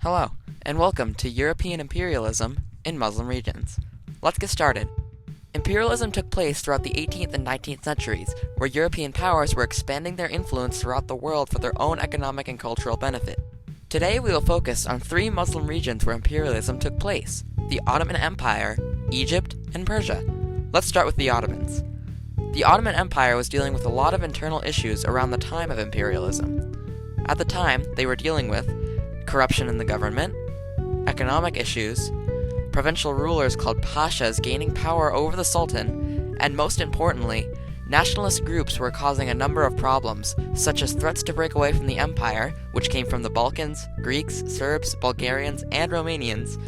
Hello, and welcome to European Imperialism in Muslim regions. Let's get started. Imperialism took place throughout the 18th and 19th centuries, where European powers were expanding their influence throughout the world for their own economic and cultural benefit. Today we will focus on three Muslim regions where imperialism took place: the Ottoman Empire, Egypt, and Persia. Let's start with the Ottomans. The Ottoman Empire was dealing with a lot of internal issues around the time of imperialism. At the time, they were dealing with corruption in the government, economic issues, provincial rulers called pashas gaining power over the sultan, and most importantly, nationalist groups were causing a number of problems, such as threats to break away from the empire, which came from the Balkans, Greeks, Serbs, Bulgarians, and Romanians.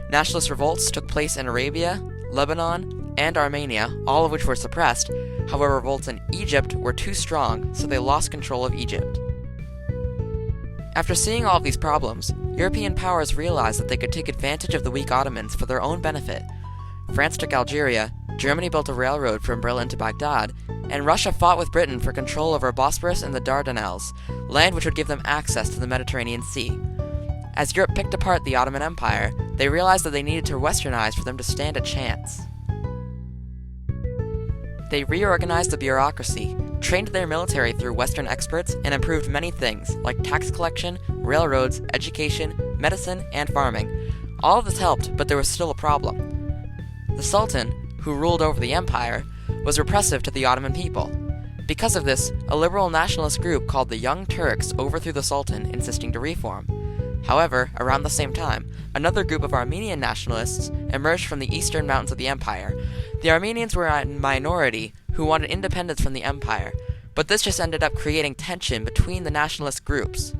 Nationalist revolts took place in Arabia, Lebanon, and Armenia, all of which were suppressed. However, revolts in Egypt were too strong, so they lost control of Egypt. After seeing all of these problems, European powers realized that they could take advantage of the weak Ottomans for their own benefit. France took Algeria, Germany built a railroad from Berlin to Baghdad, and Russia fought with Britain for control over Bosporus and the Dardanelles, land which would give them access to the Mediterranean Sea. As Europe picked apart the Ottoman Empire, they realized that they needed to westernize for them to stand a chance. They reorganized the bureaucracy, trained their military through Western experts, and improved many things like tax collection, railroads, education, medicine, and farming. All of this helped, but there was still a problem. The Sultan, who ruled over the empire, was repressive to the Ottoman people. Because of this, a liberal nationalist group called the Young Turks overthrew the Sultan, insisting to reform. However, around the same time, another group of Armenian nationalists emerged from the eastern mountains of the empire. The Armenians were a minority who wanted independence from the empire, but this just ended up creating tension between the nationalist groups.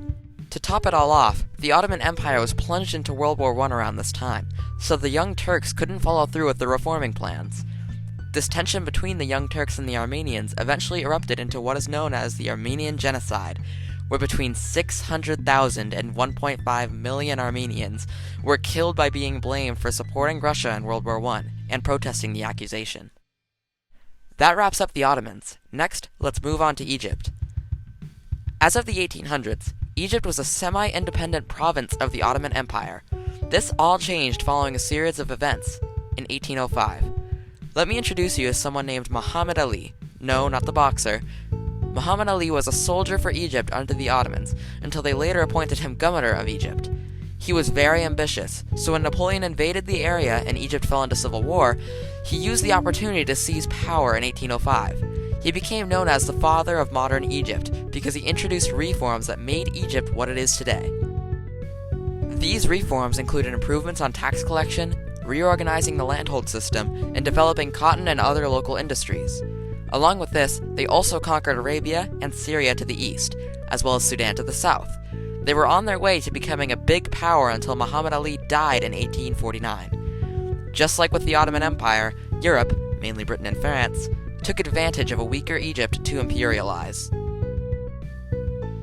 To top it all off, the Ottoman Empire was plunged into World War I around this time, so the Young Turks couldn't follow through with their reforming plans. This tension between the Young Turks and the Armenians eventually erupted into what is known as the Armenian Genocide, where between 600,000 and 1.5 million Armenians were killed by being blamed for supporting Russia in World War I and protesting the accusation. That wraps up the Ottomans. Next, let's move on to Egypt. As of the 1800s, Egypt was a semi-independent province of the Ottoman Empire. This all changed following a series of events in 1805. Let me introduce you as someone named Muhammad Ali. No, not the boxer. Muhammad Ali was a soldier for Egypt under the Ottomans, until they later appointed him governor of Egypt. He was very ambitious, so when Napoleon invaded the area and Egypt fell into civil war, he used the opportunity to seize power in 1805. He became known as the father of modern Egypt because he introduced reforms that made Egypt what it is today. These reforms included improvements on tax collection, reorganizing the landhold system, and developing cotton and other local industries. Along with this, they also conquered Arabia and Syria to the east, as well as Sudan to the south. They were on their way to becoming a big power until Muhammad Ali died in 1849. Just like with the Ottoman Empire, Europe, mainly Britain and France, took advantage of a weaker Egypt to imperialize.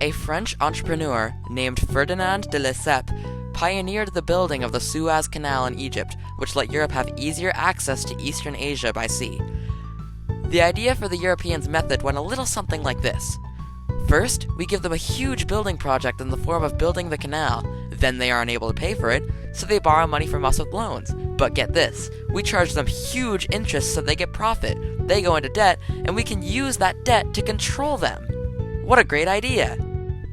A French entrepreneur named Ferdinand de Lesseps pioneered the building of the Suez Canal in Egypt, which let Europe have easier access to Eastern Asia by sea. The idea for the Europeans' method went a little something like this. First, we give them a huge building project in the form of building the canal. Then they are unable to pay for it, so they borrow money from us with loans. But get this, we charge them huge interest so they get profit. They go into debt, and we can use that debt to control them. What a great idea!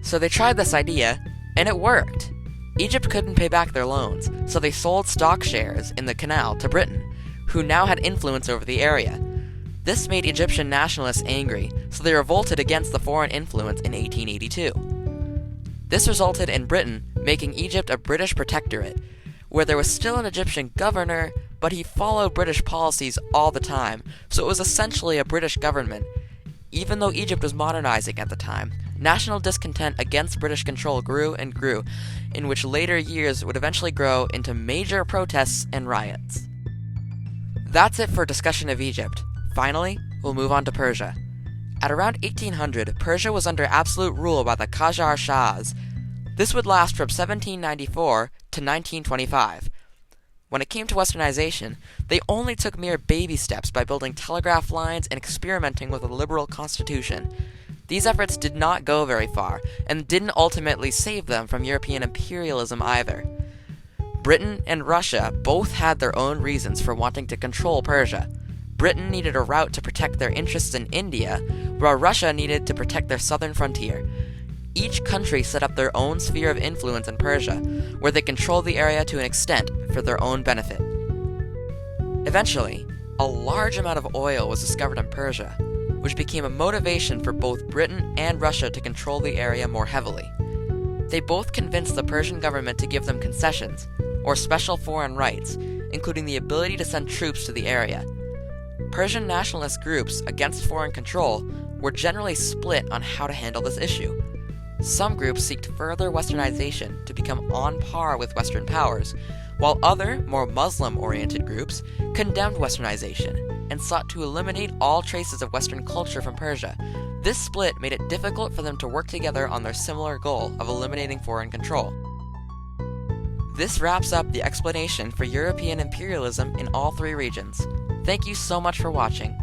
So they tried this idea, and it worked. Egypt couldn't pay back their loans, so they sold stock shares in the canal to Britain, who now had influence over the area. This made Egyptian nationalists angry, so they revolted against the foreign influence in 1882. This resulted in Britain making Egypt a British protectorate, where there was still an Egyptian governor, but he followed British policies all the time, so it was essentially a British government. Even though Egypt was modernizing at the time, national discontent against British control grew and grew, in which later years would eventually grow into major protests and riots. That's it for discussion of Egypt. Finally, we'll move on to Persia. At around 1800, Persia was under absolute rule by the Qajar Shahs. This would last from 1794 to 1925. When it came to westernization, they only took mere baby steps by building telegraph lines and experimenting with a liberal constitution. These efforts did not go very far, and didn't ultimately save them from European imperialism either. Britain and Russia both had their own reasons for wanting to control Persia. Britain needed a route to protect their interests in India, while Russia needed to protect their southern frontier. Each country set up their own sphere of influence in Persia, where they controlled the area to an extent for their own benefit. Eventually, a large amount of oil was discovered in Persia, which became a motivation for both Britain and Russia to control the area more heavily. They both convinced the Persian government to give them concessions, or special foreign rights, including the ability to send troops to the area. Persian nationalist groups against foreign control were generally split on how to handle this issue. Some groups sought further westernization to become on par with Western powers, while other, more Muslim-oriented groups condemned westernization and sought to eliminate all traces of Western culture from Persia. This split made it difficult for them to work together on their similar goal of eliminating foreign control. This wraps up the explanation for European imperialism in all three regions. Thank you so much for watching.